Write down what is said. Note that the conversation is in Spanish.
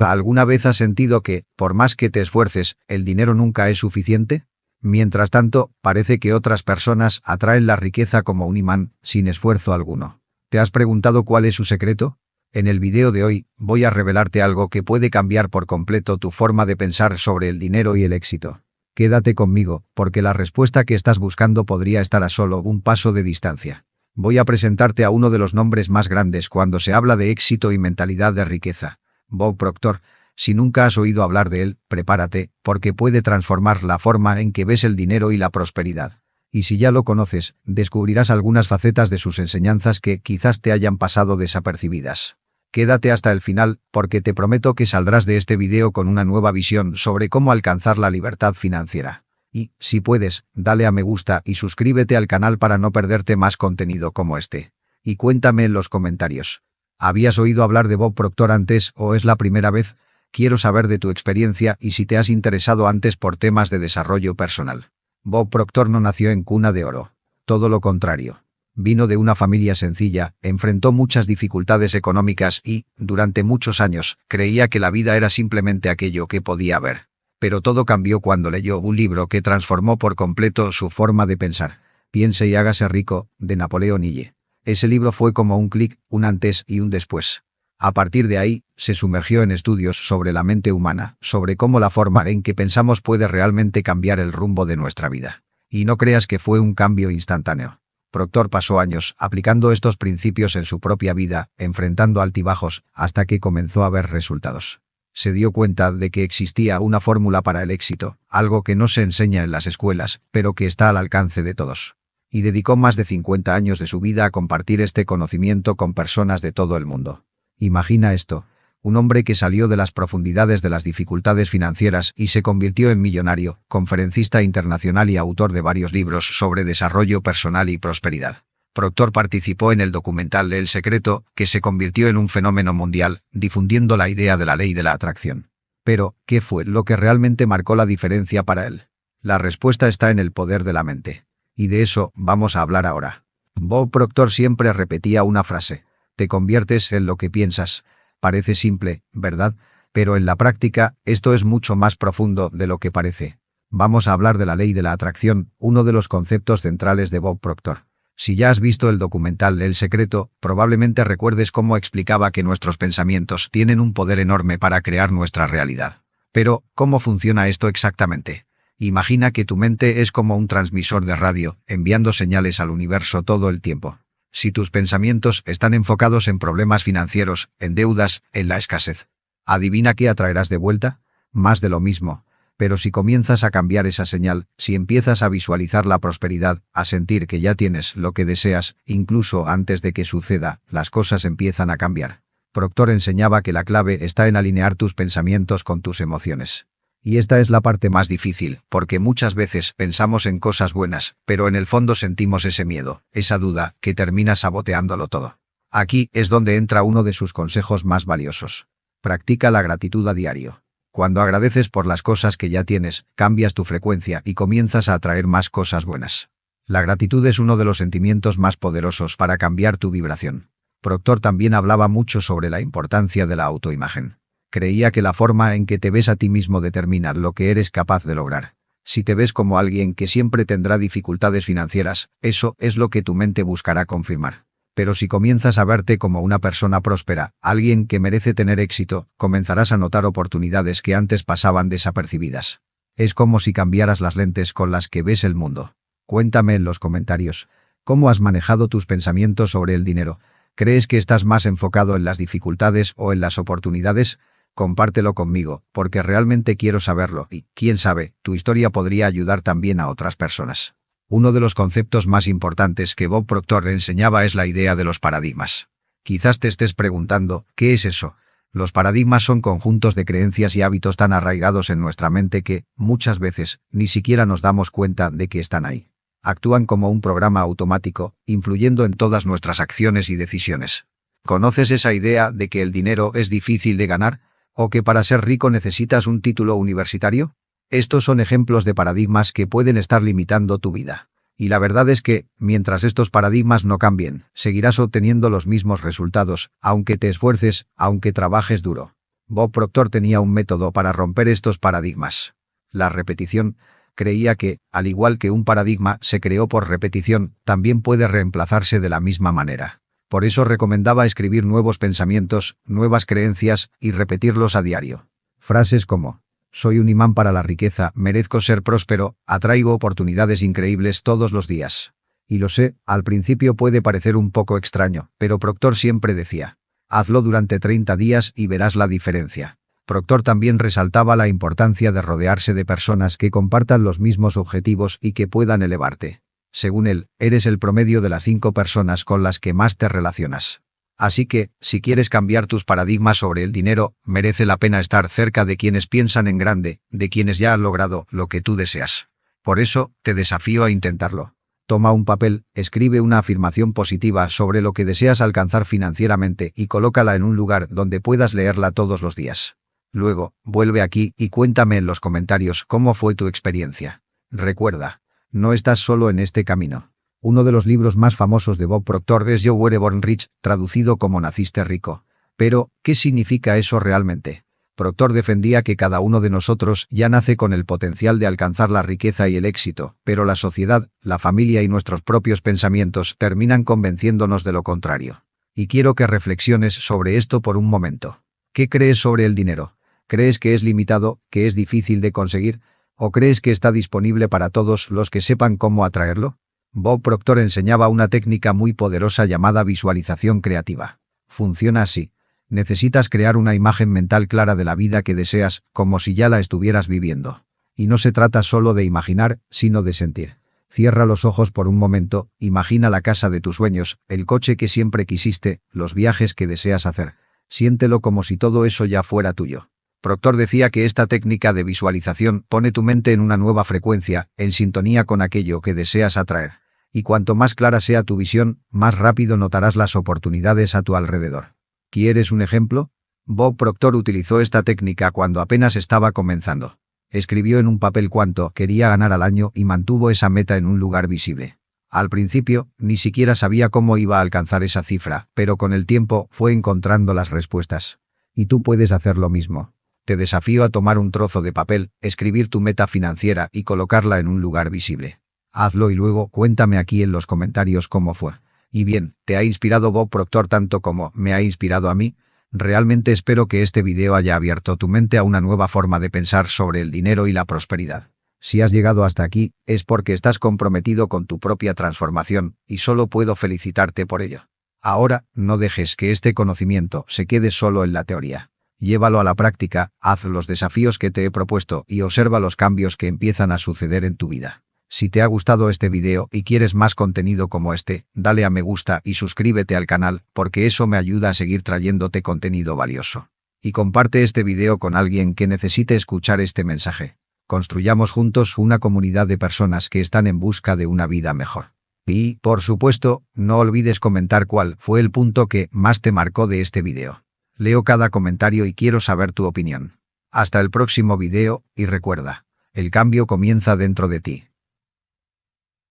¿Alguna vez has sentido que, por más que te esfuerces, el dinero nunca es suficiente? Mientras tanto, parece que otras personas atraen la riqueza como un imán, sin esfuerzo alguno. ¿Te has preguntado cuál es su secreto? En el video de hoy, voy a revelarte algo que puede cambiar por completo tu forma de pensar sobre el dinero y el éxito. Quédate conmigo, porque la respuesta que estás buscando podría estar a solo un paso de distancia. Voy a presentarte a uno de los nombres más grandes cuando se habla de éxito y mentalidad de riqueza. Bob Proctor. Si nunca has oído hablar de él, prepárate, porque puede transformar la forma en que ves el dinero y la prosperidad. Y si ya lo conoces, descubrirás algunas facetas de sus enseñanzas que quizás te hayan pasado desapercibidas. Quédate hasta el final, porque te prometo que saldrás de este video con una nueva visión sobre cómo alcanzar la libertad financiera. Y, si puedes, dale a me gusta y suscríbete al canal para no perderte más contenido como este. Y cuéntame en los comentarios. ¿Habías oído hablar de Bob Proctor antes o es la primera vez? Quiero saber de tu experiencia y si te has interesado antes por temas de desarrollo personal. Bob Proctor no nació en cuna de oro. Todo lo contrario. Vino de una familia sencilla, enfrentó muchas dificultades económicas y, durante muchos años, creía que la vida era simplemente aquello que podía ver. Pero todo cambió cuando leyó un libro que transformó por completo su forma de pensar. Piense y hágase rico, de Napoleón Hill. Ese libro fue como un clic, un antes y un después. A partir de ahí, se sumergió en estudios sobre la mente humana, sobre cómo la forma en que pensamos puede realmente cambiar el rumbo de nuestra vida. Y no creas que fue un cambio instantáneo. Proctor pasó años aplicando estos principios en su propia vida, enfrentando altibajos, hasta que comenzó a ver resultados. Se dio cuenta de que existía una fórmula para el éxito, algo que no se enseña en las escuelas, pero que está al alcance de todos. Y dedicó más de 50 años de su vida a compartir este conocimiento con personas de todo el mundo. Imagina esto, un hombre que salió de las profundidades de las dificultades financieras y se convirtió en millonario, conferencista internacional y autor de varios libros sobre desarrollo personal y prosperidad. Proctor participó en el documental El Secreto, que se convirtió en un fenómeno mundial, difundiendo la idea de la ley de la atracción. Pero, ¿qué fue lo que realmente marcó la diferencia para él? La respuesta está en el poder de la mente. Y de eso vamos a hablar ahora. Bob Proctor siempre repetía una frase. Te conviertes en lo que piensas. Parece simple, ¿verdad? Pero en la práctica, esto es mucho más profundo de lo que parece. Vamos a hablar de la ley de la atracción, uno de los conceptos centrales de Bob Proctor. Si ya has visto el documental El Secreto, probablemente recuerdes cómo explicaba que nuestros pensamientos tienen un poder enorme para crear nuestra realidad. Pero, ¿cómo funciona esto exactamente? Imagina que tu mente es como un transmisor de radio, enviando señales al universo todo el tiempo. Si tus pensamientos están enfocados en problemas financieros, en deudas, en la escasez, ¿adivina qué atraerás de vuelta? Más de lo mismo. Pero si comienzas a cambiar esa señal, si empiezas a visualizar la prosperidad, a sentir que ya tienes lo que deseas, incluso antes de que suceda, las cosas empiezan a cambiar. Proctor enseñaba que la clave está en alinear tus pensamientos con tus emociones. Y esta es la parte más difícil, porque muchas veces pensamos en cosas buenas, pero en el fondo sentimos ese miedo, esa duda, que termina saboteándolo todo. Aquí es donde entra uno de sus consejos más valiosos. Practica la gratitud a diario. Cuando agradeces por las cosas que ya tienes, cambias tu frecuencia y comienzas a atraer más cosas buenas. La gratitud es uno de los sentimientos más poderosos para cambiar tu vibración. Proctor también hablaba mucho sobre la importancia de la autoimagen. Creía que la forma en que te ves a ti mismo determina lo que eres capaz de lograr. Si te ves como alguien que siempre tendrá dificultades financieras, eso es lo que tu mente buscará confirmar. Pero si comienzas a verte como una persona próspera, alguien que merece tener éxito, comenzarás a notar oportunidades que antes pasaban desapercibidas. Es como si cambiaras las lentes con las que ves el mundo. Cuéntame en los comentarios, ¿cómo has manejado tus pensamientos sobre el dinero? ¿Crees que estás más enfocado en las dificultades o en las oportunidades? Compártelo conmigo, porque realmente quiero saberlo y, quién sabe, tu historia podría ayudar también a otras personas. Uno de los conceptos más importantes que Bob Proctor enseñaba es la idea de los paradigmas. Quizás te estés preguntando, ¿qué es eso? Los paradigmas son conjuntos de creencias y hábitos tan arraigados en nuestra mente que, muchas veces, ni siquiera nos damos cuenta de que están ahí. Actúan como un programa automático, influyendo en todas nuestras acciones y decisiones. ¿Conoces esa idea de que el dinero es difícil de ganar? ¿O que para ser rico necesitas un título universitario? Estos son ejemplos de paradigmas que pueden estar limitando tu vida. Y la verdad es que, mientras estos paradigmas no cambien, seguirás obteniendo los mismos resultados, aunque te esfuerces, aunque trabajes duro. Bob Proctor tenía un método para romper estos paradigmas. La repetición. Creía que, al igual que un paradigma se creó por repetición, también puede reemplazarse de la misma manera. Por eso recomendaba escribir nuevos pensamientos, nuevas creencias y repetirlos a diario. Frases como: soy un imán para la riqueza, merezco ser próspero, atraigo oportunidades increíbles todos los días. Y lo sé, al principio puede parecer un poco extraño, pero Proctor siempre decía: hazlo durante 30 días y verás la diferencia. Proctor también resaltaba la importancia de rodearse de personas que compartan los mismos objetivos y que puedan elevarte. Según él, eres el promedio de las 5 personas con las que más te relacionas. Así que, si quieres cambiar tus paradigmas sobre el dinero, merece la pena estar cerca de quienes piensan en grande, de quienes ya han logrado lo que tú deseas. Por eso, te desafío a intentarlo. Toma un papel, escribe una afirmación positiva sobre lo que deseas alcanzar financieramente y colócala en un lugar donde puedas leerla todos los días. Luego, vuelve aquí y cuéntame en los comentarios cómo fue tu experiencia. Recuerda, no estás solo en este camino. Uno de los libros más famosos de Bob Proctor es You Were Born Rich, traducido como Naciste rico. Pero, ¿qué significa eso realmente? Proctor defendía que cada uno de nosotros ya nace con el potencial de alcanzar la riqueza y el éxito, pero la sociedad, la familia y nuestros propios pensamientos terminan convenciéndonos de lo contrario. Y quiero que reflexiones sobre esto por un momento. ¿Qué crees sobre el dinero? ¿Crees que es limitado, que es difícil de conseguir? ¿O crees que está disponible para todos los que sepan cómo atraerlo? Bob Proctor enseñaba una técnica muy poderosa llamada visualización creativa. Funciona así. Necesitas crear una imagen mental clara de la vida que deseas, como si ya la estuvieras viviendo. Y no se trata solo de imaginar, sino de sentir. Cierra los ojos por un momento, imagina la casa de tus sueños, el coche que siempre quisiste, los viajes que deseas hacer. Siéntelo como si todo eso ya fuera tuyo. Proctor decía que esta técnica de visualización pone tu mente en una nueva frecuencia, en sintonía con aquello que deseas atraer. Y cuanto más clara sea tu visión, más rápido notarás las oportunidades a tu alrededor. ¿Quieres un ejemplo? Bob Proctor utilizó esta técnica cuando apenas estaba comenzando. Escribió en un papel cuánto quería ganar al año y mantuvo esa meta en un lugar visible. Al principio, ni siquiera sabía cómo iba a alcanzar esa cifra, pero con el tiempo fue encontrando las respuestas. Y tú puedes hacer lo mismo. Te desafío a tomar un trozo de papel, escribir tu meta financiera y colocarla en un lugar visible. Hazlo y luego cuéntame aquí en los comentarios cómo fue. Y bien, ¿te ha inspirado Bob Proctor tanto como me ha inspirado a mí? Realmente espero que este video haya abierto tu mente a una nueva forma de pensar sobre el dinero y la prosperidad. Si has llegado hasta aquí, es porque estás comprometido con tu propia transformación, y solo puedo felicitarte por ello. Ahora, no dejes que este conocimiento se quede solo en la teoría. Llévalo a la práctica, haz los desafíos que te he propuesto y observa los cambios que empiezan a suceder en tu vida. Si te ha gustado este video y quieres más contenido como este, dale a me gusta y suscríbete al canal, porque eso me ayuda a seguir trayéndote contenido valioso. Y comparte este video con alguien que necesite escuchar este mensaje. Construyamos juntos una comunidad de personas que están en busca de una vida mejor. Y, por supuesto, no olvides comentar cuál fue el punto que más te marcó de este video. Leo cada comentario y quiero saber tu opinión. Hasta el próximo video, y recuerda, el cambio comienza dentro de ti.